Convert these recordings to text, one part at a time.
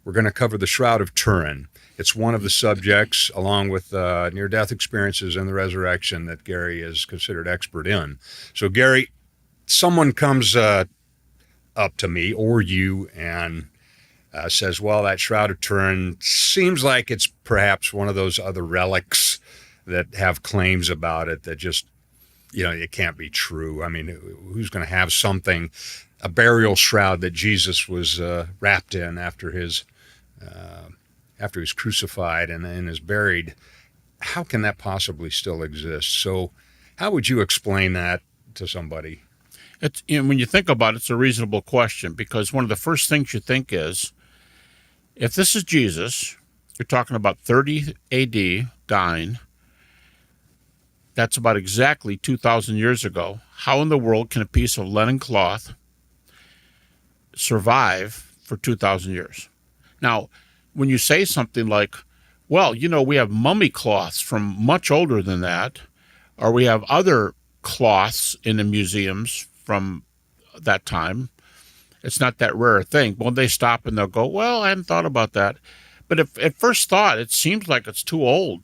We're going to cover the Shroud of Turin. It's one of the subjects, along with near-death experiences and the resurrection, that Gary is considered expert in. So, Gary, someone comes up to me or you and says, well, that Shroud of Turin seems like it's perhaps one of those other relics that have claims about it that just, it can't be true. I mean, who's going to have something, a burial shroud that Jesus was wrapped in after he was crucified and is buried? How can that possibly still exist? So how would you explain that to somebody? When you think about it, it's a reasonable question, because one of the first things you think is, if this is Jesus, you're talking about 30 AD dying, that's about exactly 2,000 years ago. How in the world can a piece of linen cloth survive for 2,000 years? Now, when you say something like, well, we have mummy cloths from much older than that, or we have other cloths in the museums from that time, it's not that rare a thing. Well, they stop and they'll go, well, I hadn't thought about that. But if at first thought, it seems like it's too old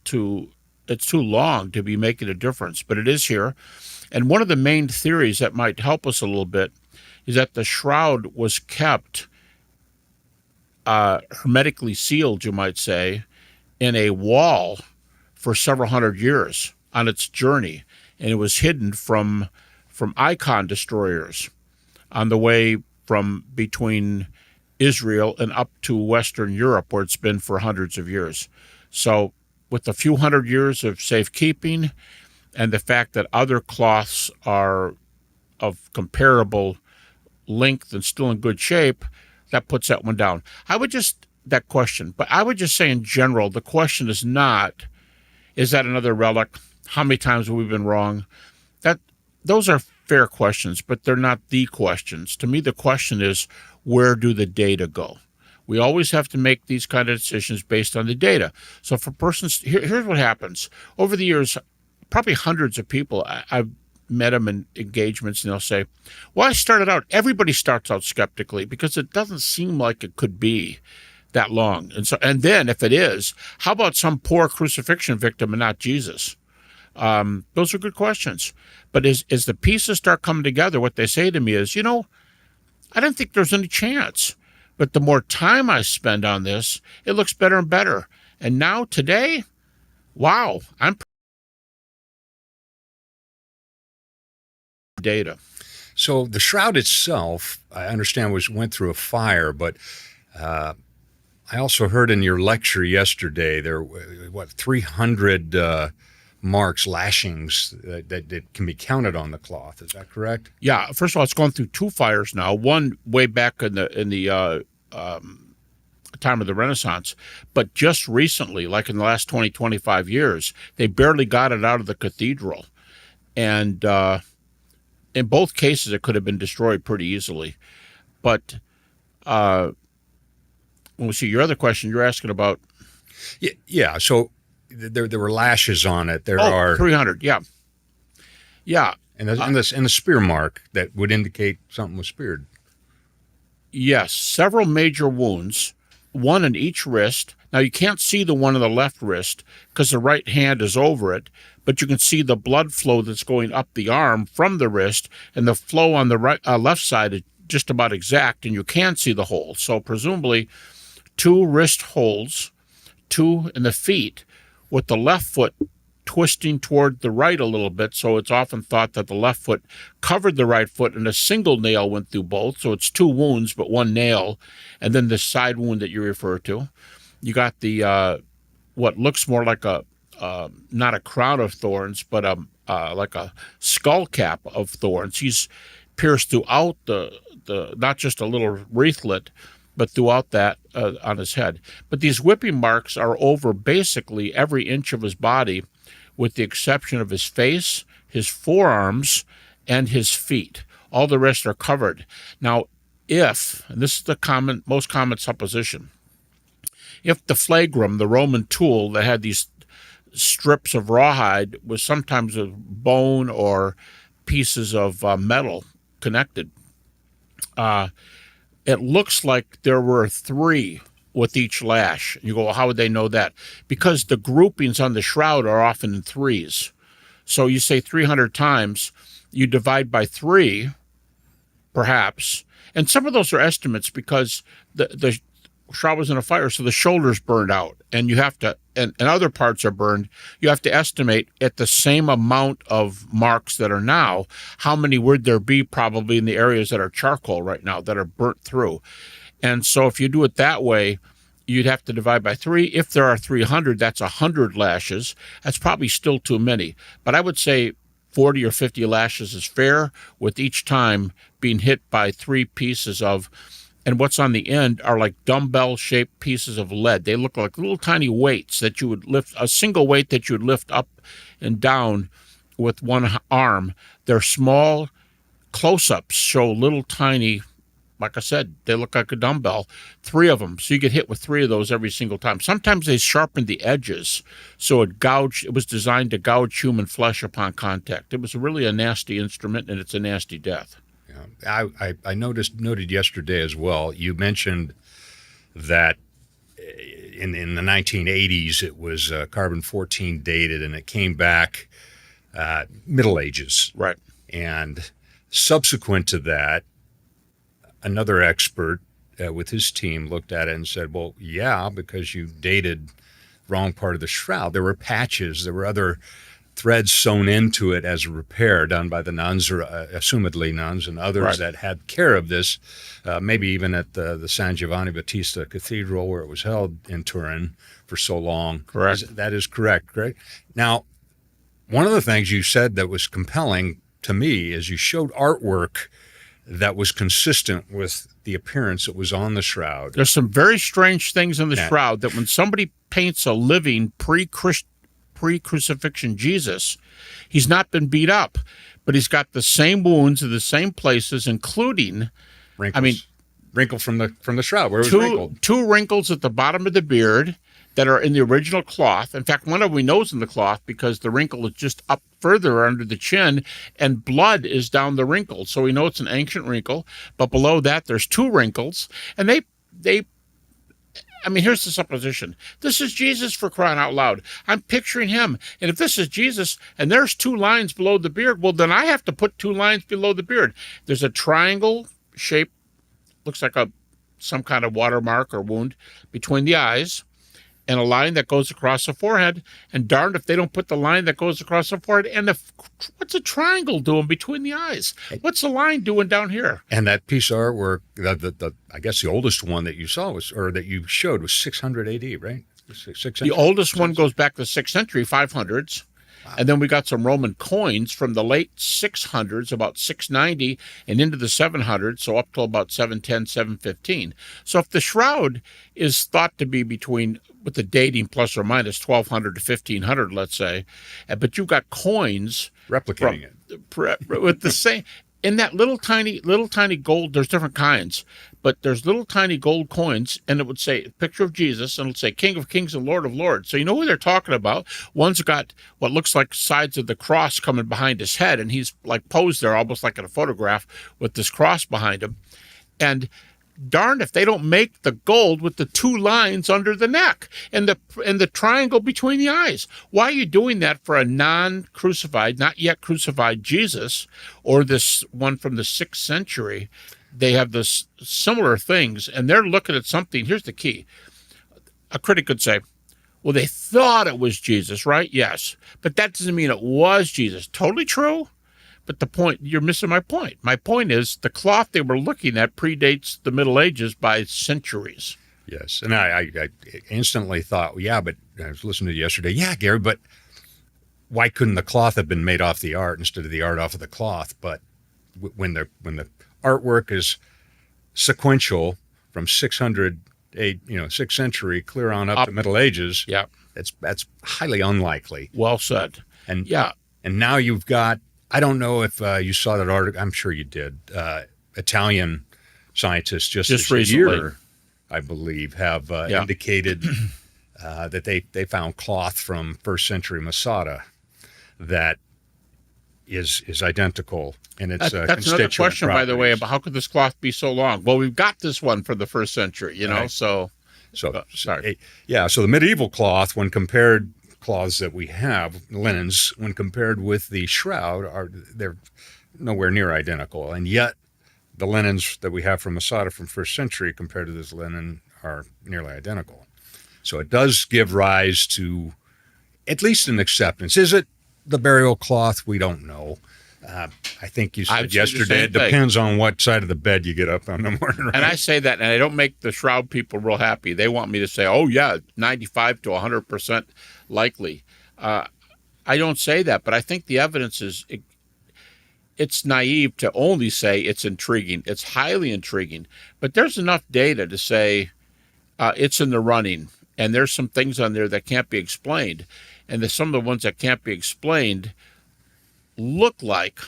it's too long to be making a difference, but it is here. And one of the main theories that might help us a little bit is that the shroud was kept hermetically sealed, you might say, in a wall for several hundred years on its journey, and it was hidden from icon destroyers on the way from between Israel and up to Western Europe, where it's been for hundreds of years. So with a few hundred years of safekeeping and the fact that other cloths are of comparable length and still in good shape, that puts that one down. That question, but I would just say in general, the question is not, is that another relic? How many times have we been wrong? Those are fair questions, but they're not the questions. To me, the question is, where do the data go? We always have to make these kind of decisions based on the data. So for persons, here's what happens. Over the years, probably hundreds of people, I've met them in engagements, and they'll say, well, everybody starts out skeptically because it doesn't seem like it could be that long. And then if it is, how about some poor crucifixion victim and not Jesus? Those are good questions. But as the pieces start coming together, what they say to me is, I didn't think there's any chance. But the more time I spend on this, it looks better and better. And now today, wow, I'm data. So the shroud itself, I understand, went through a fire, but I also heard in your lecture yesterday there were 300 marks, lashings that can be counted on the cloth. Is that correct? Yeah. First of all, it's gone through two fires now. One way back in the time of the Renaissance, but just recently, like in the last 20, 25 years, they barely got it out of the cathedral. And in both cases, it could have been destroyed pretty easily. But when we see your other question, you're asking about. Yeah. So there were lashes on it. There are 300. Yeah. And the spear mark that would indicate something was speared. Yes, several major wounds, one in each wrist. Now, you can't see the one on the left wrist because the right hand is over it, but you can see the blood flow that's going up the arm from the wrist, and the flow on the left side is just about exact, and you can see the hole. So presumably 2 wrist holes, 2 in the feet, with the left foot twisting toward the right a little bit, so it's often thought that the left foot covered the right foot and a single nail went through both, so it's 2 wounds but 1 nail, and then the side wound that you refer to. You got the what looks more like a not a crown of thorns, but like a skull cap of thorns. He's pierced throughout the not just a little wreathlet, but throughout that on his head. But these whipping marks are over basically every inch of his body, with the exception of his face, his forearms, and his feet. All the rest are covered. Now, and this is the most common supposition, if the flagrum, the Roman tool that had these strips of rawhide, was sometimes of bone or pieces of metal connected, it looks like there were 3 with each lash. You go, well, how would they know that? Because the groupings on the shroud are often in threes. So you say 300 times, you divide by 3, perhaps. And some of those are estimates because the shroud was in a fire, so the shoulders burned out. And you have to, and other parts are burned. You have to estimate at the same amount of marks that are now, how many would there be probably in the areas that are charcoal right now that are burnt through. And so if you do it that way, you'd have to divide by 3. If there are 300, that's 100 lashes. That's probably still too many. But I would say 40 or 50 lashes is fair, with each time being hit by 3 pieces of, and what's on the end are like dumbbell-shaped pieces of lead. They look like little tiny weights that you would lift, a single weight that you would lift up and down with one arm. They're small. Close-ups show little tiny, like I said, they look like a dumbbell, 3 of them. So you get hit with 3 of those every single time. Sometimes they sharpen the edges, so it was designed to gouge human flesh upon contact. It was really a nasty instrument, and it's a nasty death. Yeah. I noted yesterday as well, you mentioned that in the 1980s it was carbon-14 dated, and it came back Middle Ages. Right. And subsequent to that, another expert with his team looked at it and said, well, yeah, because you dated wrong part of the shroud. There were patches, there were other threads sewn into it as a repair done by the nuns, or assumedly nuns, and others Right. that had care of this, maybe even at the San Giovanni Battista Cathedral where it was held in Turin for so long. Correct. That is correct, right? Now, one of the things you said that was compelling to me is you showed artwork that was consistent with the appearance that was on the shroud. There's some very strange things in the Yeah. shroud that when somebody paints a living pre-crucifixion Jesus, he's not been beat up, but he's got the same wounds in the same places, including Wrinkles. Wrinkle from the shroud where it was wrinkled. two wrinkles at the bottom of the beard that are in the original cloth. In fact, one of them we know is in the cloth because the wrinkle is just up further under the chin, and blood is down the wrinkle. So we know it's an ancient wrinkle. But below that, there's 2 wrinkles, and I mean, here's the supposition. This is Jesus, for crying out loud. I'm picturing him. And if this is Jesus and there's 2 lines below the beard, well, then I have to put 2 lines below the beard. There's a triangle shape, looks like some kind of watermark or wound between the eyes, and a line that goes across the forehead. And darned if they don't put the line that goes across the forehead. And what's a triangle doing between the eyes? What's the line doing down here? And that piece of artwork, I guess the oldest one that you saw that you showed was 600 AD, right? The oldest one goes back to the 6th century, 500s. Wow. And then we got some Roman coins from the late 600s, about 690, and into the 700s, so up till about 710, 715. So if the shroud is thought to be between, with the dating plus or minus 1200 to 1500, let's say, but you've got coins replicating it with the same, in that little tiny gold. There's different kinds, but there's little tiny gold coins, and it would say picture of Jesus, and it'll say King of Kings and Lord of Lords. So you know who they're talking about. One's got what looks like sides of the cross coming behind his head, and he's like posed there almost like in a photograph with this cross behind him. And darned if they don't make the gold with the 2 lines under the neck and the triangle between the eyes. Why are you doing that for a non-crucified, not yet crucified Jesus, or this one from the 6th century? They have this similar things, and they're looking at something. Here's the key. A critic could say, well, they thought it was Jesus, right? Yes. But that doesn't mean it was Jesus. Totally true. But the point, you're missing my point. My point is the cloth they were looking at predates the Middle Ages by centuries. Yes. And I instantly thought, well, yeah, but I was listening to you yesterday. Yeah, Gary, but why couldn't the cloth have been made off the art instead of the art off of the cloth? But when the artwork is sequential from 600, 6th century clear on up to Middle Ages, yeah, that's highly unlikely. Well said. And yeah, and now you've got, I don't know if you saw that article. I'm sure you did. Italian scientists just this recently, year, I believe, have indicated that they found cloth from 1st century Masada that is identical in its that's another question, by the way, about how could this cloth be so long? Well, we've got this one from the 1st century, you know, right. so. So, sorry. so the medieval cloth, when compared, cloths that we have, linens, when compared with the shroud, they're nowhere near identical. And yet the linens that we have from Masada from first century compared to this linen are nearly identical. So it does give rise to at least an acceptance. Is it the burial cloth? We don't know. I think you said yesterday it depends on what side of the bed you get up on the morning. Right? And I say that, and I don't make the shroud people real happy. They want me to say, oh, yeah, 95 to 100% likely. I don't say that, but I think the evidence is it's naive to only say it's intriguing. It's highly intriguing. But there's enough data to say it's in the running, and there's some things on there that can't be explained. And some of the ones that can't be explained look like,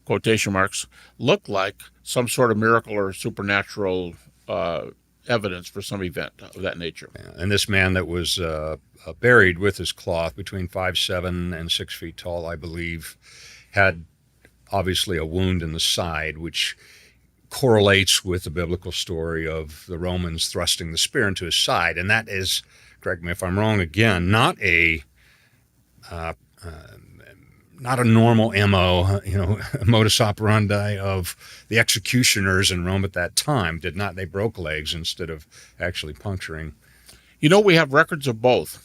quotation marks, look like some sort of miracle or supernatural evidence for some event of that nature. Yeah. And this man that was buried with his cloth between 5'7" and 6 feet tall, I believe, had obviously a wound in the side, which correlates with the biblical story of the Romans thrusting the spear into his side. And that is, correct me if I'm wrong again, not a normal MO, modus operandi of the executioners in Rome at that time. They broke legs instead of actually puncturing. We have records of both.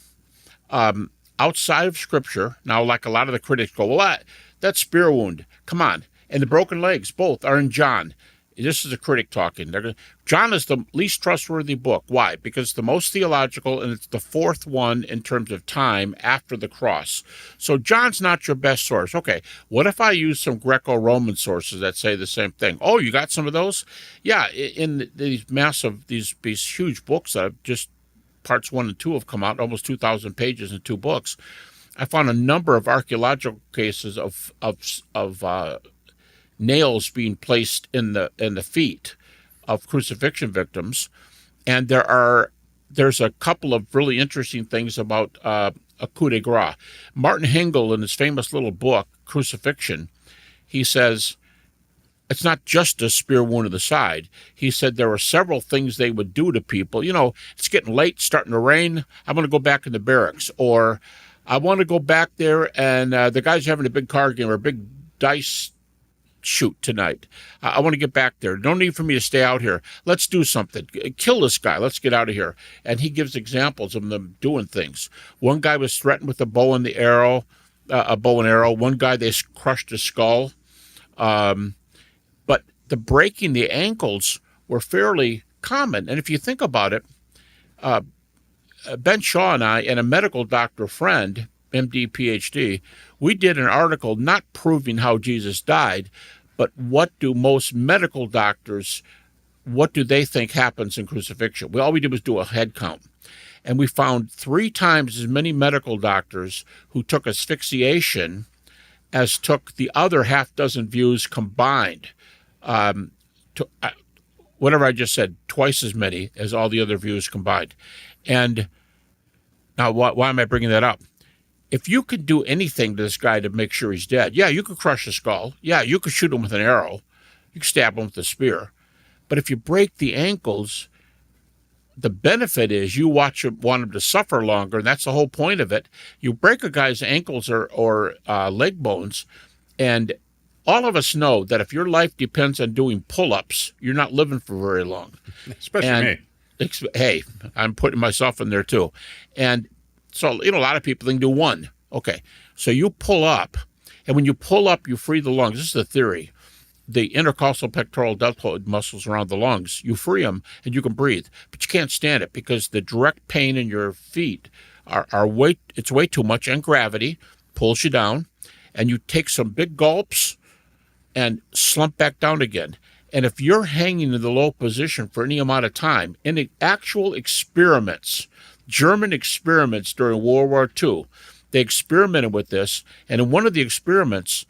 Outside of Scripture, now, like a lot of the critics go, well, that spear wound, come on. And the broken legs, both are in John. This is a critic talking. John is the least trustworthy book. Why? Because it's the most theological, and it's the fourth one in terms of time after the cross. So John's not your best source. Okay, what if I use some Greco-Roman sources that say the same thing? Oh, you got some of those? Yeah, in these massive, these huge books that have just parts 1 and 2 have come out, almost 2,000 pages in 2 books. I found a number of archaeological cases of nails being placed in the feet of crucifixion victims, and there's a couple of really interesting things about a coup de grace. Martin Hengel, in his famous little book Crucifixion, he says it's not just a spear wound in the side. He said there were several things they would do to people. It's getting late, starting to rain. I'm going to go back in the barracks, or I want to go back there and the guy's having a big card game or a big dice shoot tonight. I want to get back there. No need for me to stay out here. Let's do something. Kill this guy. Let's get out of here. And he gives examples of them doing things. One guy was threatened with a bow and arrow. One guy, they crushed his skull. But the breaking the ankles were fairly common. And if you think about it, Ben Shaw and I and a medical doctor friend, MD, PhD, we did an article not proving how Jesus died, but what do most medical doctors, what do they think happens in crucifixion? All we did was do a head count. And we found 3 times as many medical doctors who took asphyxiation as took the other half dozen views combined. Whatever I just said, twice as many as all the other views combined. And now, why am I bringing that up? If you could do anything to this guy to make sure he's dead, yeah, you could crush his skull. Yeah, you could shoot him with an arrow. You could stab him with a spear. But if you break the ankles, the benefit is you want him to suffer longer, and that's the whole point of it. You break a guy's ankles or leg bones, and all of us know that if your life depends on doing pull-ups, you're not living for very long. Especially me. Hey, I'm putting myself in there too. And so, a lot of people can do 1. Okay, so you pull up, and when you pull up, you free the lungs. This is the theory. The intercostal pectoral deltoid muscles around the lungs, you free them, and you can breathe. But you can't stand it because the direct pain in your feet it's way too much, and gravity pulls you down, and you take some big gulps and slump back down again. And if you're hanging in the low position for any amount of time, in the actual experiments, German experiments during World War II, they experimented with this, and in one of the experiments,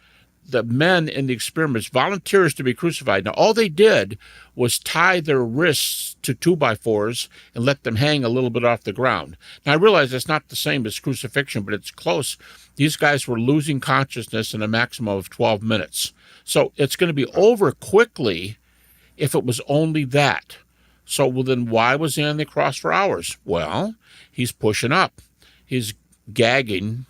the men in the experiments, volunteers to be crucified. Now, all they did was tie their wrists to 2x4s and let them hang a little bit off the ground. Now, I realize it's not the same as crucifixion, but it's close. These guys were losing consciousness in a maximum of 12 minutes. So it's going to be over quickly if it was only that. So, well, then why was he on the cross for hours? Well, he's pushing up. He's gagging,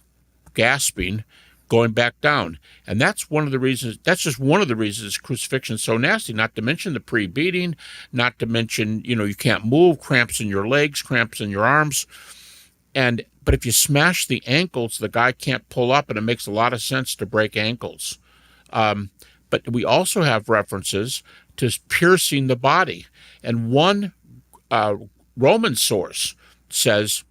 gasping, going back down. And that's one of the reasons, that's just one of the reasons crucifixion is so nasty, not to mention the pre-beating, not to mention, you can't move, cramps in your legs, cramps in your arms. But if you smash the ankles, the guy can't pull up, and it makes a lot of sense to break ankles. But we also have references to piercing the body. And one Roman source says,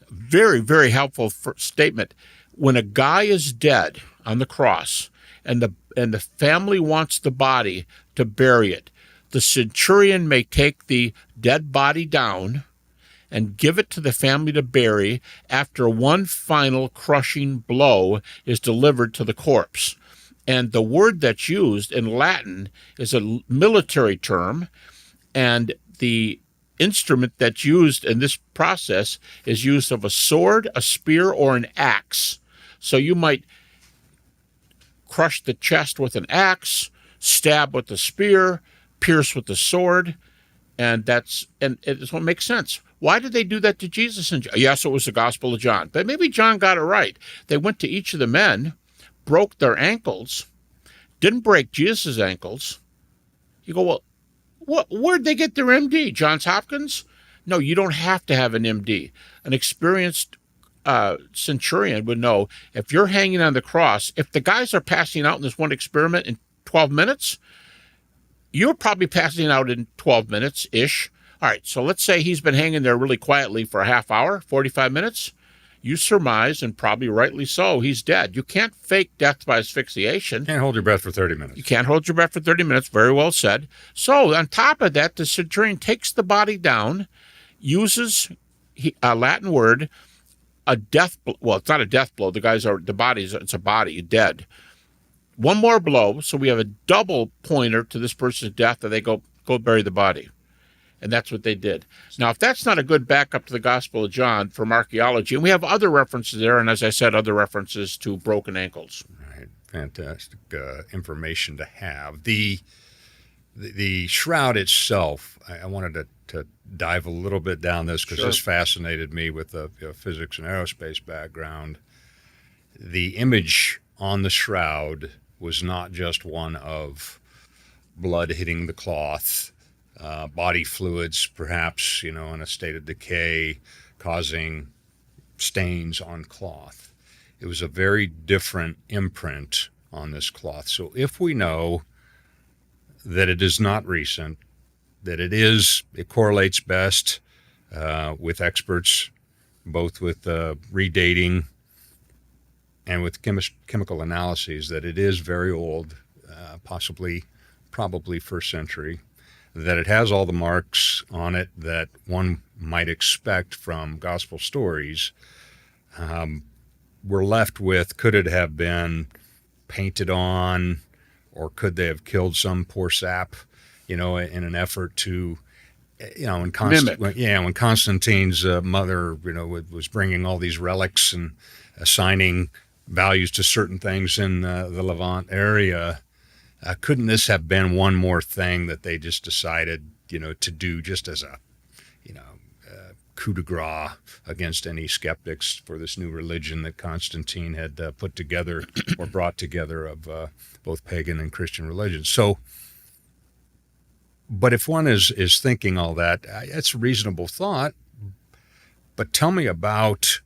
very, very helpful statement, when a guy is dead on the cross and the family wants the body to bury it, the centurion may take the dead body down and give it to the family to bury after one final crushing blow is delivered to the corpse. And the word that's used in Latin is a military term, and the instrument that's used in this process is used of a sword, a spear, or an axe. So you might crush the chest with an axe, stab with a spear, pierce with a sword, and it's what makes sense. Why did they do that to Jesus? Yes, it was the Gospel of John, but maybe John got it right. They went to each of the men, broke their ankles, didn't break Jesus' ankles. You go, well, where'd they get their MD? Johns Hopkins? No, you don't have to have an MD. An experienced centurion would know, if you're hanging on the cross, if the guys are passing out in this one experiment in 12 minutes, you're probably passing out in 12 minutes-ish. All right, so let's say he's been hanging there really quietly for a half hour, 45 minutes. You surmise, and probably rightly so, he's dead. You can't fake death by asphyxiation. Can't hold your breath for 30 minutes. You can't hold your breath for 30 minutes. Very well said. So on top of that, the centurion takes the body down, uses a Latin word, a death blow. Well, it's not a death blow. It's a body, dead. One more blow, so we have a double pointer to this person's death, and they go bury the body. And that's what they did. Now, if that's not a good backup to the Gospel of John from archaeology, and we have other references there, and as I said, other references to broken ankles. Right. Fantastic information to have. The shroud itself, I wanted to dive a little bit down this because Sure. This fascinated me with the physics and aerospace background. The image on the shroud was not just one of blood hitting the cloth, body fluids perhaps, in a state of decay causing stains on cloth. It was a very different imprint on this cloth. So if we know that it is not recent, that it correlates best with experts, both with redating and with chemical analyses, that it is very old, probably first century, that it has all the marks on it that one might expect from gospel stories. We're left with, could it have been painted on, or could they have killed some poor sap, in an effort to, when Constantine's mother, was bringing all these relics and assigning values to certain things in the Levant area, couldn't this have been one more thing that they just decided, to do just as a, coup de grace against any skeptics for this new religion that Constantine had put together or brought together of both pagan and Christian religions? So, but if one is thinking all that, that's a reasonable thought. But tell me about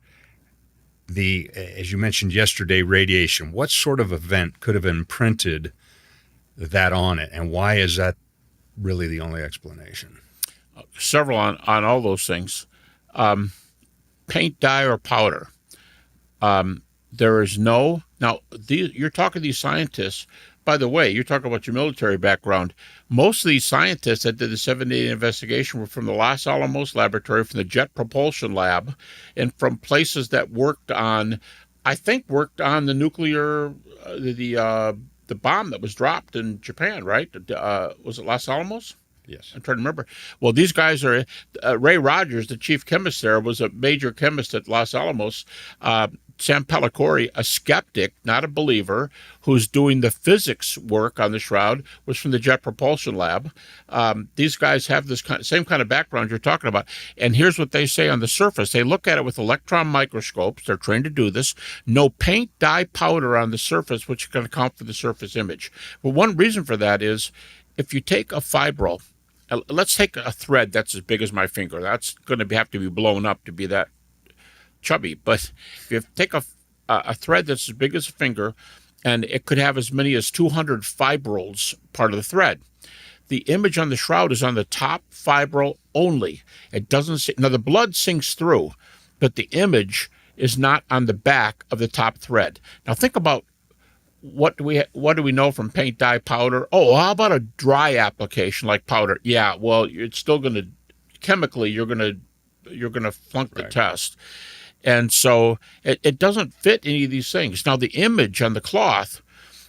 as you mentioned yesterday, radiation. What sort of event could have imprinted that on it, and why is that really the only explanation? Several on all those things. Paint, dye, or powder. There is no... Now, you're talking to these scientists. By the way, you're talking about your military background. Most of these scientists that did the 7-day investigation were from the Los Alamos laboratory, from the Jet Propulsion Lab, and from places that worked on the nuclear, the bomb that was dropped in Japan, right? Was it Los Alamos? Yes. I'm trying to remember. Well, these guys are... Ray Rogers, the chief chemist there, was a major chemist at Los Alamos. Sam Pellicore, a skeptic, not a believer, who's doing the physics work on the shroud, was from the Jet Propulsion Lab. These guys have this same kind of background you're talking about. And here's what they say on the surface. They look at it with electron microscopes. They're trained to do this. No paint, dye, powder on the surface, which can account for the surface image. But one reason for that is if you take a fibril, let's take a thread that's as big as my finger. That's going to have to be blown up to be that chubby. But if you take a thread that's as big as a finger, and it could have as many as 200 fibrils part of the thread. The image on the shroud is on the top fibril only. It doesn't now the blood sinks through, but the image is not on the back of the top thread. Now think about what do we know from paint, dye, powder? Oh, how about a dry application like powder? Yeah, well, it's still going to chemically you're going to flunk the test. And so it doesn't fit any of these things. Now the image on the cloth,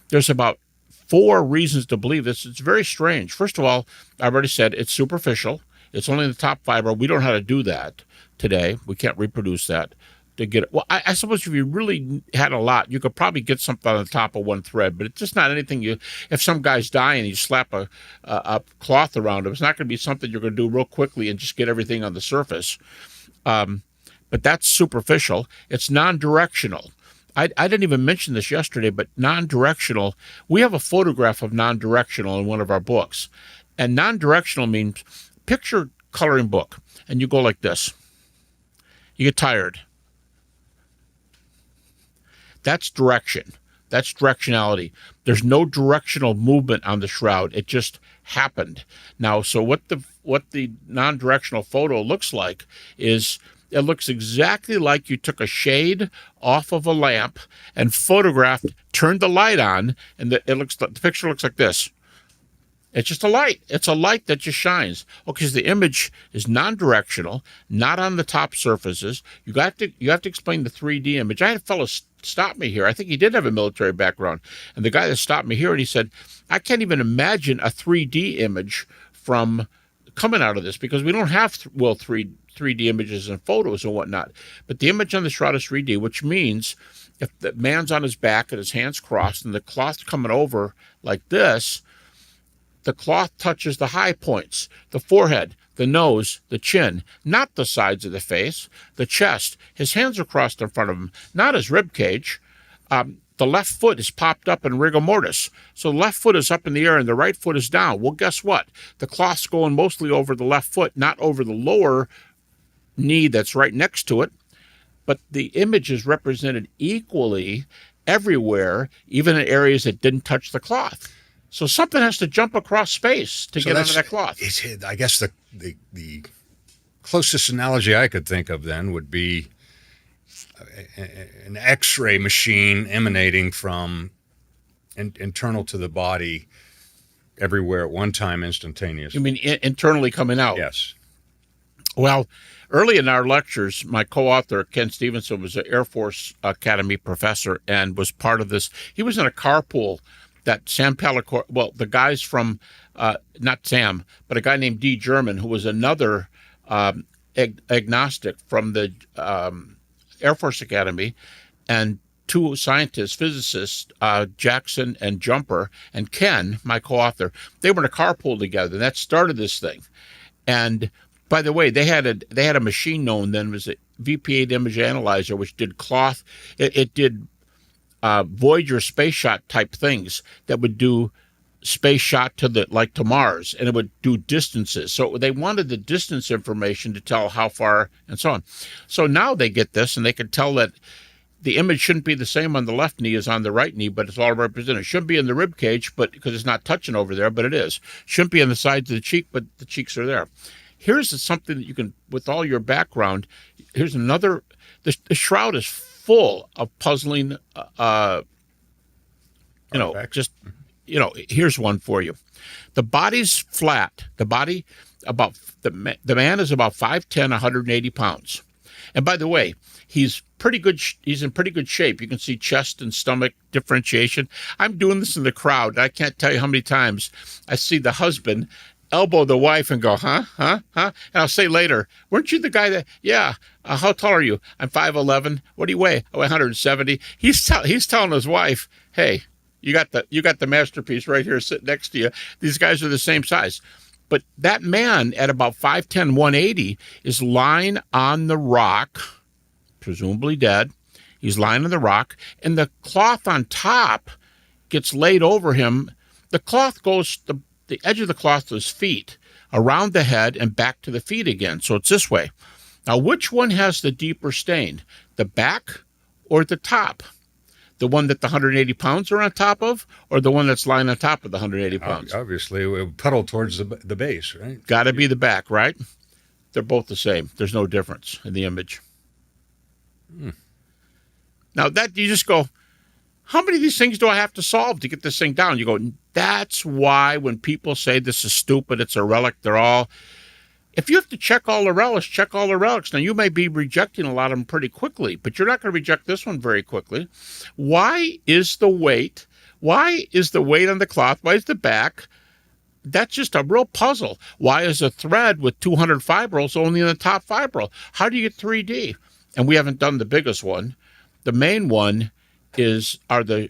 there's about 4 reasons to believe this. It's very strange. First of all, I already said it's superficial. It's only the top fiber. We don't know how to do that today. We can't reproduce that. To get it. Well, I suppose if you really had a lot, you could probably get something on the top of one thread, but it's just not anything if some guy's dying, you slap a cloth around him, it's not going to be something you're going to do real quickly and just get everything on the surface. But that's superficial. It's non-directional. I didn't even mention this yesterday, but non-directional, we have a photograph of non-directional in one of our books. And non-directional means picture coloring book, and you go like this. You get tired. That's direction. That's directionality. There's no directional movement on the shroud. It just happened. Now, so what the non-directional photo looks like is it looks exactly like you took a shade off of a lamp and photographed, turned the light on, and the picture looks like this. It's just a light. It's a light that just shines. Okay, because the image is non-directional, not on the top surfaces. You have to explain the 3D image. I had a fellow stop me here. I think he did have a military background. And the guy that stopped me here, and he said, I can't even imagine a 3D image from coming out of this because we don't have 3D images and photos and whatnot. But the image on the shroud is 3D, which means if the man's on his back and his hands crossed and the cloth's coming over like this, the cloth touches the high points, the forehead, the nose, the chin, not the sides of the face, the chest. His hands are crossed in front of him, not his rib cage. The left foot is popped up in rigor mortis. So the left foot is up in the air and the right foot is down. Well, guess what? The cloth's going mostly over the left foot, not over the lower knee that's right next to it. But the image is represented equally everywhere, even in areas that didn't touch the cloth. So something has to jump across space to get under that cloth. I guess the closest analogy I could think of then would be an X-ray machine emanating from internal to the body everywhere at one time instantaneously. You mean internally coming out? Yes. Well, early in our lectures, my co-author, Ken Stevenson, was an Air Force Academy professor and was part of this. He was in a carpool that Sam Pellicore, well, the guys from, not Sam, but a guy named D. German, who was another agnostic from the Air Force Academy, and 2 scientists, physicists, Jackson and Jumper, and Ken, my co-author, they were in a carpool together, and that started this thing. And by the way, they had a machine known then, it was a VP8 image analyzer, which did cloth. It did Voyager space shot type things that would do space shot to Mars, and it would do distances. So they wanted the distance information to tell how far and so on. So now they get this, and they can tell that the image shouldn't be the same on the left knee as on the right knee, but it's all represented. It shouldn't be in the rib cage, but because it's not touching over there, but it is. Shouldn't be on the sides of the cheek, but the cheeks are there. Here's something that you can, with all your background, here's another, the shroud is full of puzzling, here's one for you. The body's flat. The body, the man is about 5'10", 180 pounds. And by the way, he's in pretty good shape. You can see chest and stomach differentiation. I'm doing this in the crowd. I can't tell you how many times I see the husband elbow the wife and go, huh? And I'll say later, weren't you the guy that, yeah, how tall are you? I'm 5'11". What do you weigh? Oh, 170. He's telling his wife, hey, you got the masterpiece right here sitting next to you. These guys are the same size. But that man at about 5'10", 180 is lying on the rock, presumably dead. He's lying on the rock, and the cloth on top gets laid over him. The cloth goes, the edge of the cloth to his feet, around the head, and back to the feet again. So it's this way. Now, which one has the deeper stain? The back or the top? The one that the 180 pounds are on top of, or the one that's lying on top of the 180 pounds? Obviously, we puddle towards the base, right? Got to be the back, right? They're both the same. There's no difference in the image. Now, that you just go, how many of these things do I have to solve to get this thing down? You go, that's why when people say this is stupid, it's a relic, they're all... If you have to check all the relics, check all the relics. Now, you may be rejecting a lot of them pretty quickly, but you're not going to reject this one very quickly. Why is the weight on the cloth? Why is the back? That's just a real puzzle. Why is a thread with 200 fibrils only in the top fibril? How do you get 3D? And we haven't done the biggest one. The main one are the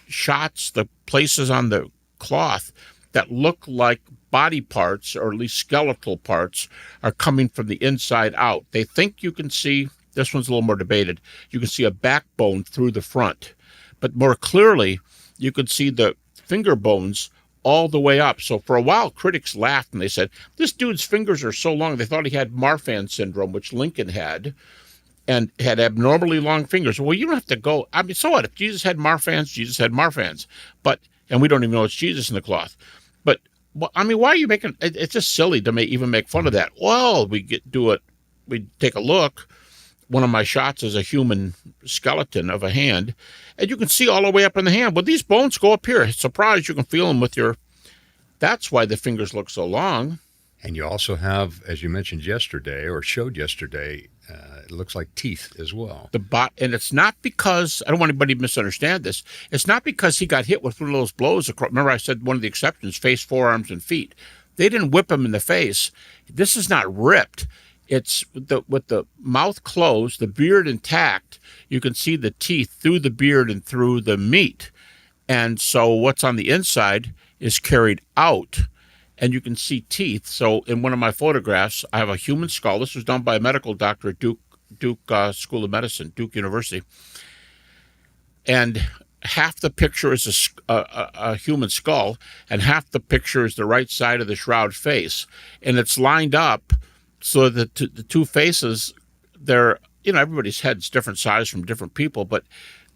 shots, the places on the cloth that look like body parts, or at least skeletal parts, are coming from the inside out. They think you can see, this one's a little more debated, you can see a backbone through the front. But more clearly, you could see the finger bones all the way up. So for a while, critics laughed and they said, this dude's fingers are so long, they thought he had Marfan syndrome, which Lincoln had, and had abnormally long fingers. Well, you don't have to go. I mean, so what? If Jesus had Marfans, Jesus had Marfans. And we don't even know it's Jesus in the cloth. But, I mean, why are you making, it's just silly to even make fun of that. Well, we take a look. One of my shots is a human skeleton of a hand, and you can see all the way up in the hand. Well, these bones go up here. Surprise, you can feel them with your, that's why the fingers look so long. And you also have, as you mentioned yesterday, or showed yesterday, it looks like teeth as well. And it's not because, I don't want anybody to misunderstand this, it's not because he got hit with one of those blows across. Remember I said one of the exceptions, face, forearms, and feet. They didn't whip him in the face. This is not ripped. It's with the mouth closed, the beard intact, you can see the teeth through the beard and through the meat. And so what's on the inside is carried out. And you can see teeth. So in one of my photographs, I have a human skull. This was done by a medical doctor at Duke School of Medicine, Duke University. And half the picture is a human skull, and half the picture is the right side of the shroud face. And it's lined up so that the two faces, they're, everybody's head's different size from different people, but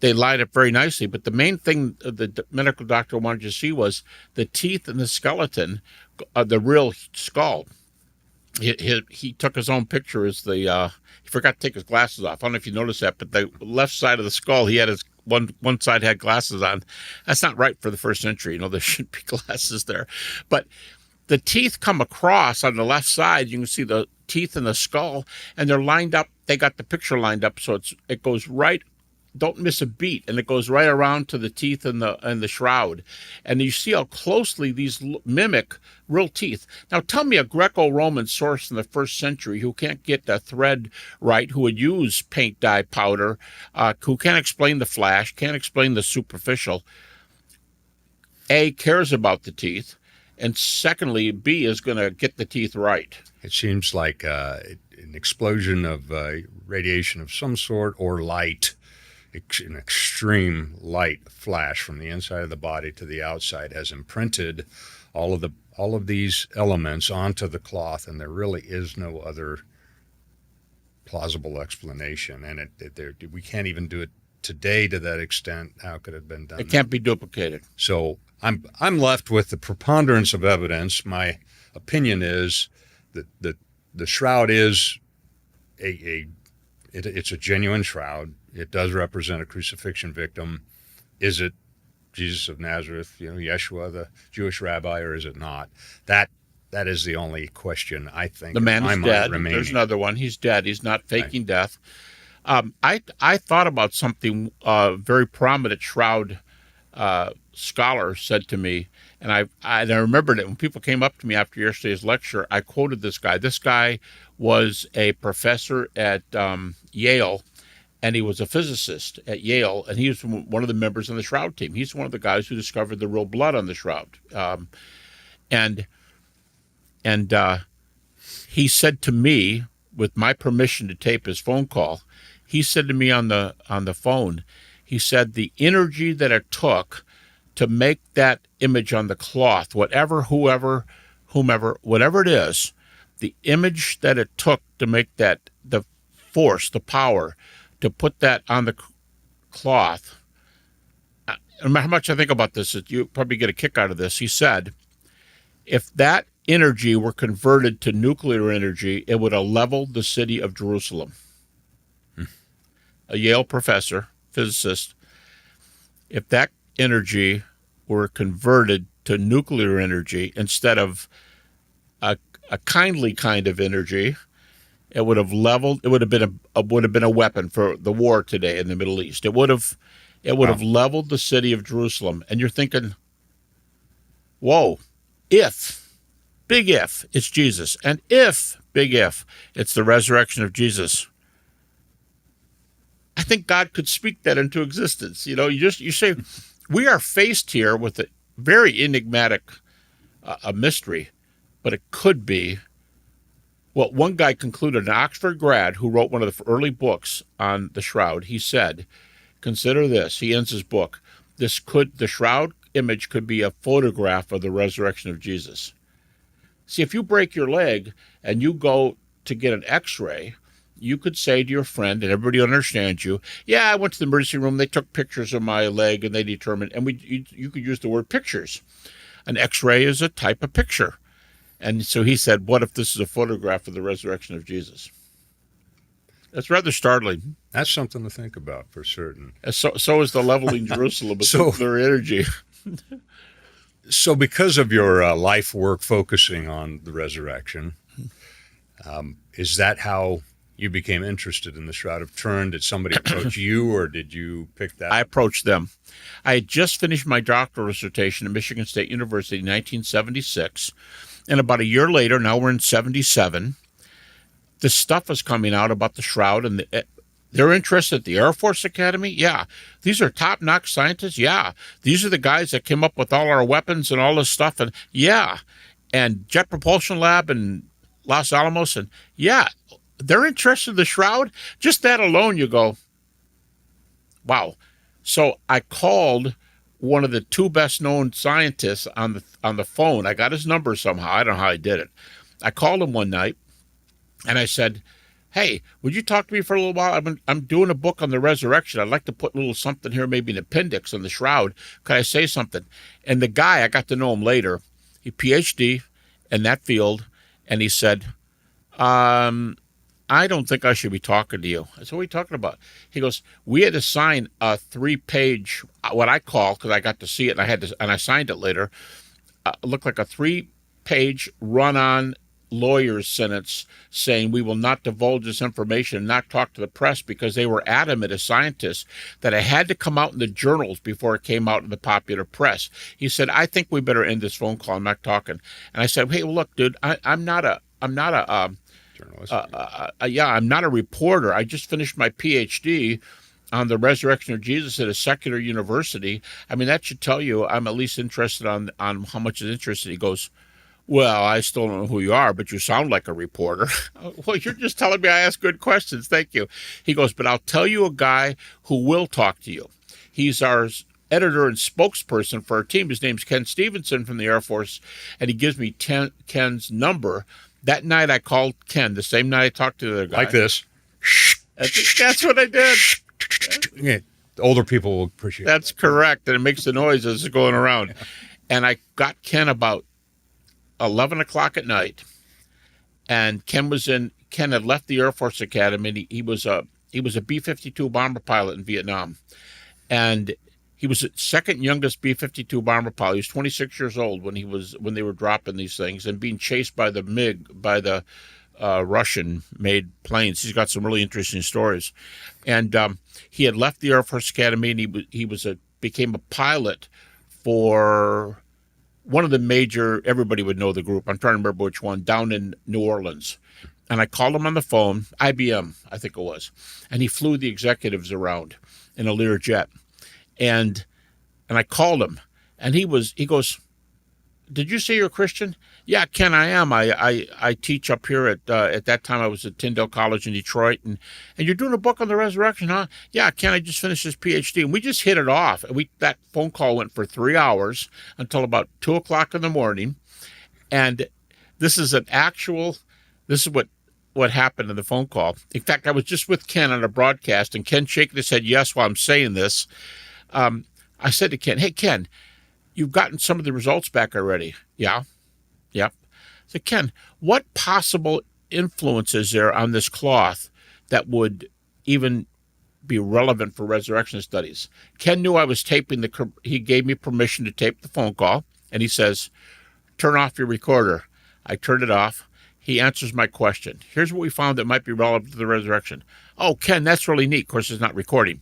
they line up very nicely. But the main thing the medical doctor wanted to see was the teeth and the skeleton, the real skull. He took his own picture as he forgot to take his glasses off. I don't know if you noticed that, but the left side of the skull, he had his one side had glasses on. That's not right for the first century. There should be glasses there. But the teeth come across on the left side. You can see the teeth in the skull, and they're lined up. They got the picture lined up, so it goes right. Don't miss a beat, and it goes right around to the teeth and the shroud. And you see how closely these mimic real teeth. Now, tell me a Greco-Roman source in the first century who can't get the thread right, who would use paint dye powder, who can't explain the flash, can't explain the superficial, A, cares about the teeth, and secondly, B, is going to get the teeth right. It seems like an explosion of radiation of some sort, or light. An extreme light flash from the inside of the body to the outside has imprinted all of these elements onto the cloth, and there really is no other plausible explanation. And we can't even do it today to that extent. How could it have been done? It can't be duplicated. So I'm left with the preponderance of evidence. My opinion is that the shroud is it's a genuine shroud. It does represent a crucifixion victim. Is it Jesus of Nazareth, Yeshua, the Jewish rabbi, or is it not? That is the only question, I think. The man is dead. Remaining. There's another one. He's dead. He's not faking death. I thought about something very prominent shroud scholar said to me, and I remembered it when people came up to me after yesterday's lecture. I quoted this guy. This guy was a professor at Yale, and he was a physicist at Yale, and he was one of the members on the Shroud team. He's one of the guys who discovered the real blood on the Shroud. And he said to me, with my permission to tape his phone call, he said to me on the phone, he said the energy that it took to make that image on the cloth, whomever, whatever it is, the image that it took to make that, the force, the power, to put that on the cloth. No matter how much I think about this, you probably get a kick out of this. He said, if that energy were converted to nuclear energy, it would have leveled the city of Jerusalem. A Yale professor, physicist, if that energy were converted to nuclear energy instead of a kindly kind of energy, it would have leveled. It would have been a weapon for the war today in the Middle East. It would have leveled the city of Jerusalem. And you're thinking, whoa, big if, it's Jesus, and big if, it's the resurrection of Jesus. I think God could speak that into existence. You say, we are faced here with a very enigmatic a mystery, but it could be. Well, one guy concluded, an Oxford grad who wrote one of the early books on the Shroud, he said, consider this, he ends his book, the Shroud image could be a photograph of the resurrection of Jesus. See, if you break your leg and you go to get an x-ray, you could say to your friend, and everybody understands you, yeah, I went to the emergency room, they took pictures of my leg, and they determined, and you could use the word pictures. An x-ray is a type of picture. And so he said, what if this is a photograph of the resurrection of Jesus? That's rather startling. That's something to think about for certain. So is the leveling Jerusalem with nuclear energy. So because of your life work focusing on the resurrection, is that how you became interested in the Shroud of Turin? Did somebody approach you, or did you pick that? I approached them. I had just finished my doctoral dissertation at Michigan State University in 1976. And about a year later, now we're in 77, this stuff is coming out about the Shroud, and they're interested at the Air Force Academy. Yeah. These are top-notch scientists. Yeah. These are the guys that came up with all our weapons and all this stuff. And yeah. And Jet Propulsion Lab in Los Alamos. And yeah, they're interested in the Shroud. Just that alone, you go, wow. So I called one of the two best-known scientists on the phone. I got his number somehow. I don't know how I did it. I called him one night, and I said, hey, would you talk to me for a little while? I'm doing a book on the resurrection. I'd like to put a little something here, maybe an appendix on the Shroud. Could I say something? And the guy, I got to know him later, he PhD in that field, and he said, I don't think I should be talking to you. I said, what are you talking about? He goes, we had to sign a 3-page, what I call, because I got to see it, and I signed it later, looked like a 3-page run-on lawyer's sentence saying we will not divulge this information and not talk to the press, because they were adamant as scientists that it had to come out in the journals before it came out in the popular press. He said, I think we better end this phone call. I'm not talking. And I said, hey, well, look, dude, I'm not a journalist. I'm not a reporter. I just finished my PhD on the resurrection of Jesus at a secular university. I mean, that should tell you I'm at least interested on how much is interested. He goes, well, I still don't know who you are, but you sound like a reporter. Well, you're just telling me I ask good questions. Thank you. He goes, but I'll tell you a guy who will talk to you. He's our editor and spokesperson for our team. His name's Ken Stevenson from the Air Force, and he gives me Ken's number. That night I called Ken, the same night I talked to the other guy. Like this. That's what I did. Yeah, the older people will appreciate that. That's correct, and it makes the noise as it's going around. Yeah. And I got Ken about 11 o'clock at night, and Ken had left the Air Force Academy, and he was a B-52 bomber pilot in Vietnam, and he was the second youngest B-52 bomber pilot. He was 26 years old when they were dropping these things and being chased by the MiG, by the Russian-made planes. He's got some really interesting stories, and he had left the Air Force Academy, and he was a became a pilot for one of the major, everybody would know the group, I'm trying to remember which one, down in New Orleans. And I called him on the phone, IBM, I think it was. And he flew the executives around in a Learjet. And I called him, and he goes, "Did you say you're a Christian?" "Yeah, Ken, I am. I teach up here at that time I was at Tyndale College in Detroit, and you're doing a book on the resurrection, huh?" "Yeah, Ken, I just finished this PhD." And we just hit it off. That phone call went for 3 hours until about 2:00 in the morning. And this is what happened in the phone call. In fact, I was just with Ken on a broadcast, and Ken shaking his head yes while I'm saying this. I said to Ken, "Hey, Ken, you've gotten some of the results back already." "Yeah." "Yep." I said, "Ken, what possible influence is there on this cloth that would even be relevant for resurrection studies?" Ken knew I was taping he gave me permission to tape the phone call, and he says, "Turn off your recorder." I turned it off. He answers my question. "Here's what we found that might be relevant to the resurrection." "Oh, Ken, that's really neat." Of course, it's not recording.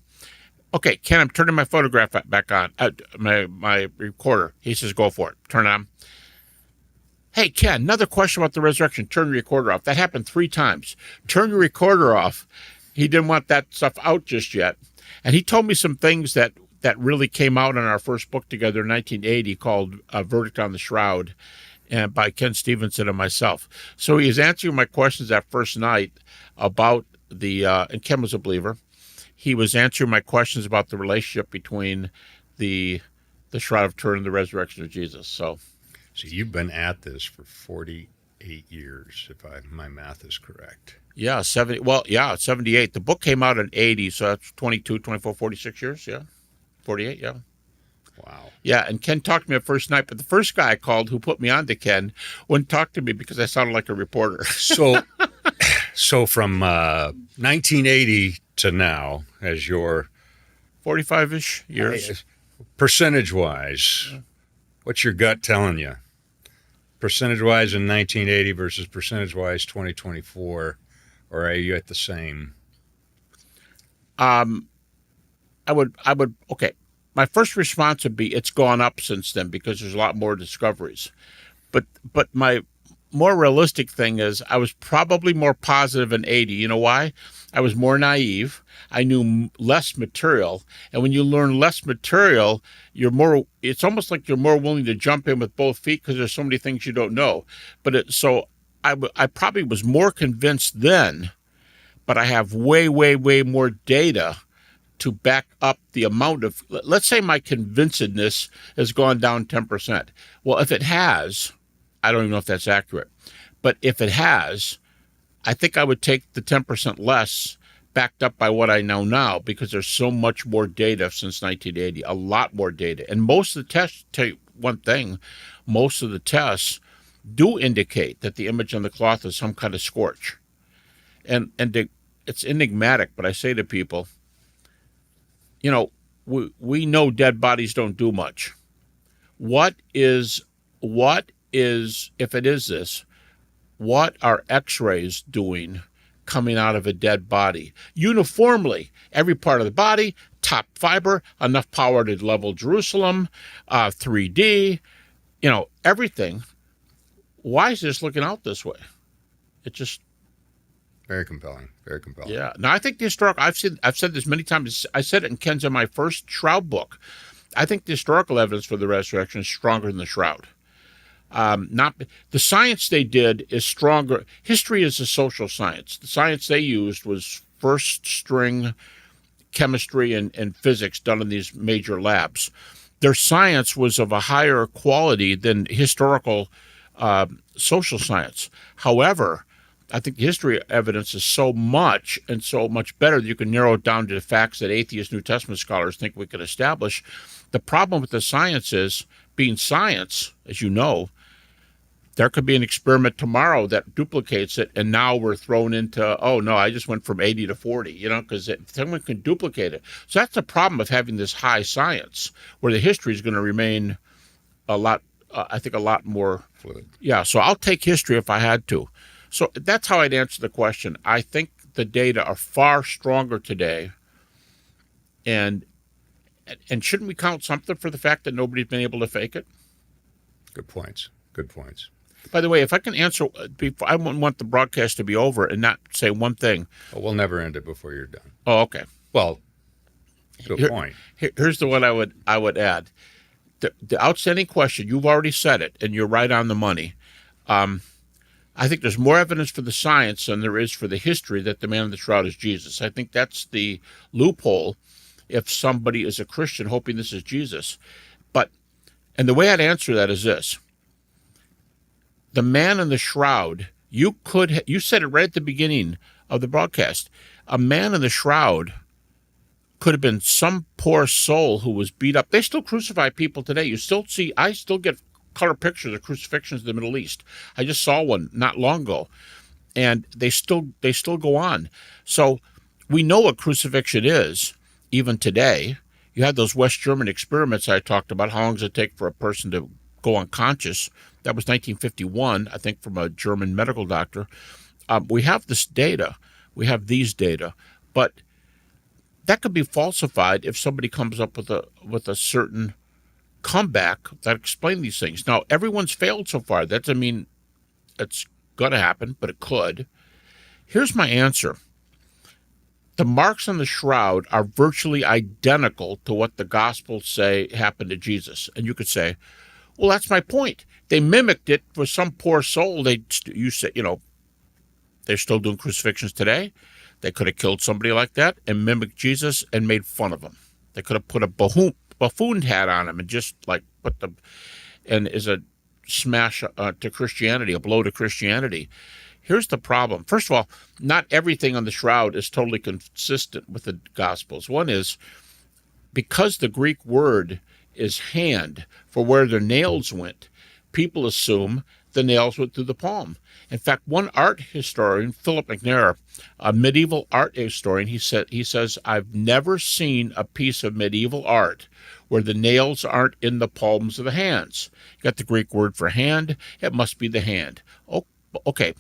"Okay, Ken, I'm turning my photograph back on, my recorder." He says, "Go for it. Turn it on." "Hey, Ken, another question about the resurrection. Turn your recorder off." That happened 3 times. Turn your recorder off. He didn't want that stuff out just yet. And he told me some things that really came out in our first book together in 1980 called A Verdict on the Shroud, and by Ken Stevenson and myself. So he was answering my questions that first night about and Ken was a believer. He was answering my questions about the relationship between the Shroud of Turin and the resurrection of Jesus. So you've been at this for 48 years, if my math is correct. Yeah, 78. The book came out in 80, so that's 22, 24, 46 years, yeah. 48, yeah. Wow. Yeah, and Ken talked to me the first night, but the first guy I called who put me on to Ken wouldn't talk to me because I sounded like a reporter. So from 1980 to now, as your 45-ish years. Percentage-wise, what's your gut telling you? Percentage-wise in 1980 versus percentage-wise 2024, or are you at the same? I would. Okay. My first response would be it's gone up since then because there's a lot more discoveries. But my more realistic thing is I was probably more positive in 80. You know why? I was more naive. I knew less material. And when you learn less material, it's almost like you're more willing to jump in with both feet because there's so many things you don't know. So I probably was more convinced then, but I have way, way, way more data to back up the amount of, let's say my convincedness has gone down 10%. Well, if it has, I don't even know if that's accurate, but if it has, I think I would take the 10% less backed up by what I know now because there's so much more data since 1980, a lot more data. And most of the tests, tell you one thing, most of the tests do indicate that the image on the cloth is some kind of scorch. And it's enigmatic, but I say to people, we know dead bodies don't do much. What is, if it is this, what are X-rays doing coming out of a dead body? Uniformly, every part of the body, top fiber, enough power to level Jerusalem, 3D, everything. Why is this looking out this way? It just... Very compelling. Very compelling. Yeah. Now, I think the historical, I've said this many times. I said it in Ken's in my first Shroud book. I think the historical evidence for the resurrection is stronger than the Shroud. Not the science they did is stronger. History is a social science. The science they used was first string chemistry and physics done in these major labs. Their science was of a higher quality than historical social science. However, I think the history evidence is so much and so much better that you can narrow it down to the facts that atheist New Testament scholars think we could establish. The problem with the science is, being science, as you know, there could be an experiment tomorrow that duplicates it, and now we're thrown into, oh, no, I just went from 80 to 40, because someone can duplicate it. So that's the problem of having this high science, where the history is going to remain a lot more fluid. Yeah, so I'll take history if I had to. So that's how I'd answer the question. I think the data are far stronger today, and And shouldn't we count something for the fact that nobody's been able to fake it? Good points. Good points. By the way, if I can answer, I wouldn't want the broadcast to be over and not say one thing. Well, we'll never end it before you're done. Oh, okay. Well, good point. Here's the one I would add. The outstanding question, you've already said it, and you're right on the money. I think there's more evidence for the science than there is for the history that the man in the shroud is Jesus. I think that's the loophole if somebody is a Christian hoping this is Jesus. And the way I'd answer that is this. The man in the shroud, you said it right at the beginning of the broadcast. A man in the shroud could have been some poor soul who was beat up. They still crucify people today. I still get color pictures of crucifixions in the Middle East. I just saw one not long ago, and they still go on. So we know what crucifixion is, even today. You had those West German experiments I talked about. How long does it take for a person to go unconscious? That was 1951, I think, from a German medical doctor. We have this data. We have these data. But that could be falsified if somebody comes up with a certain comeback that explains these things. Now, everyone's failed so far. That doesn't mean it's going to happen, but it could. Here's my answer. The marks on the shroud are virtually identical to what the Gospels say happened to Jesus. And you could say, well, that's my point. They mimicked it for some poor soul. They're still doing crucifixions today. They could have killed somebody like that and mimicked Jesus and made fun of him. They could have put a buffoon hat on him and just like and is a smash to Christianity, a blow to Christianity. Here's the problem. First of all, not everything on the shroud is totally consistent with the Gospels. One is because the Greek word is hand for where the nails went, people assume the nails went through the palm. In fact, one art historian, Philip McNair, a medieval art historian, he says, I've never seen a piece of medieval art where the nails aren't in the palms of the hands. You got the Greek word for hand, it must be the hand. Oh, okay.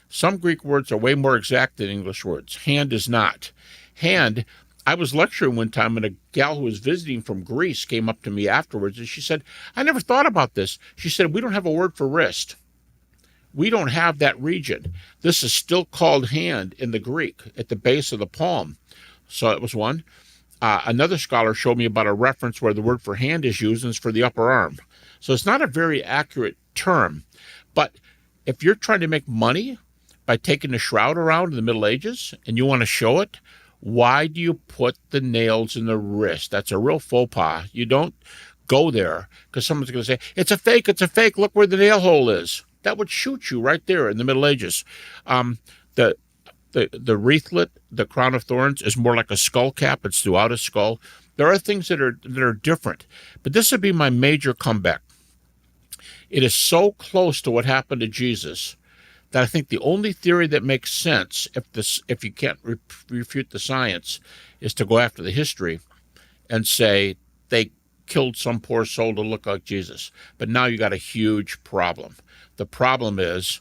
Some Greek words are way more exact than English words. Hand is not. Hand, I was lecturing one time and a gal who was visiting from Greece came up to me afterwards and she said, I never thought about this. She said, we don't have a word for wrist. We don't have that region. This is still called hand in the Greek at the base of the palm. So that was one. Another scholar showed me about a reference where the word for hand is used and it's for the upper arm. So it's not a very accurate term. But if you're trying to make money by taking the shroud around in the Middle Ages and you want to show it, why do you put the nails in the wrist? That's a real faux pas. You don't go there because someone's going to say, it's a fake, look where the nail hole is. That would shoot you right there in the Middle Ages. The wreathlet, the crown of thorns, is more like a skull cap. It's throughout a skull. There are things that are different. But this would be my major comeback. It is so close to what happened to Jesus that I think the only theory that makes sense, if you can't refute the science, is to go after the history and say they killed some poor soul to look like Jesus. But now you got a huge problem. The problem is,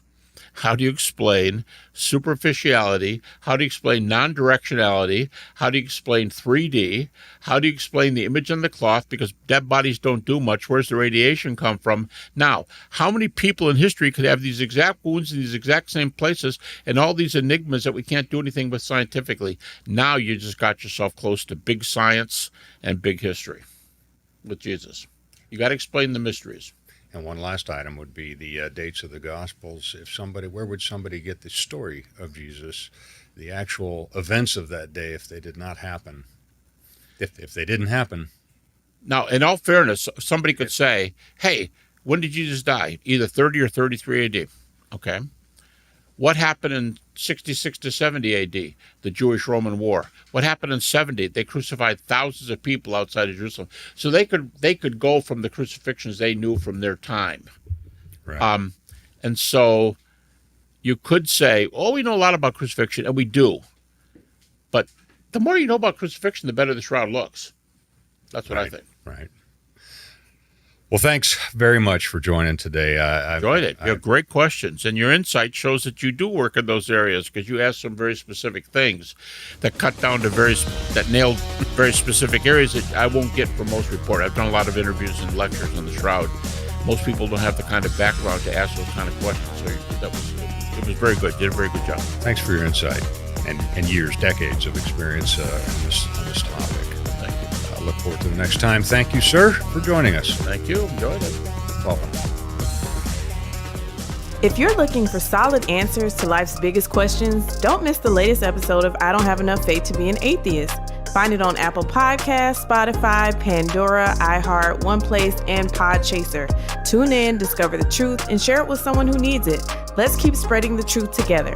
how do you explain superficiality? How do you explain non-directionality? How do you explain 3D? How do you explain the image on the cloth? Because dead bodies don't do much. Where's the radiation come from? Now, how many people in history could have these exact wounds in these exact same places and all these enigmas that we can't do anything with scientifically? Now you just got yourself close to big science and big history with Jesus. You got to explain the mysteries. And one last item would be the dates of the Gospels. Where would somebody get the story of Jesus, the actual events of that day, if they did not happen? If they didn't happen. Now, in all fairness, somebody could say, hey, when did Jesus die? Either 30 or 33 AD. Okay. What happened in 66 to 70 AD, the Jewish-Roman War? What happened in 70? They crucified thousands of people outside of Jerusalem. So they could go from the crucifixions they knew from their time. Right. And so you could say, oh, we know a lot about crucifixion, and we do. But the more you know about crucifixion, the better the shroud looks. That's what I think. Right. Well, thanks very much for joining today. I Enjoyed it. You have great questions, and your insight shows that you do work in those areas because you ask some very specific things that cut down to that nail very specific areas that I won't get from most reporters. I've done a lot of interviews and lectures on the Shroud. Most people don't have the kind of background to ask those kind of questions. So it was very good. You did a very good job. Thanks for your insight and years, decades of experience on this topic. Thank you. I look forward to the next time. Thank you, sir, for joining us. Thank you. Enjoyed it. Welcome. If you're looking for solid answers to life's biggest questions, don't miss the latest episode of I Don't Have Enough Faith to Be an Atheist. Find it on Apple Podcasts, Spotify, Pandora, iHeart, OnePlace, and Podchaser. Tune in, discover the truth, and share it with someone who needs it. Let's keep spreading the truth together.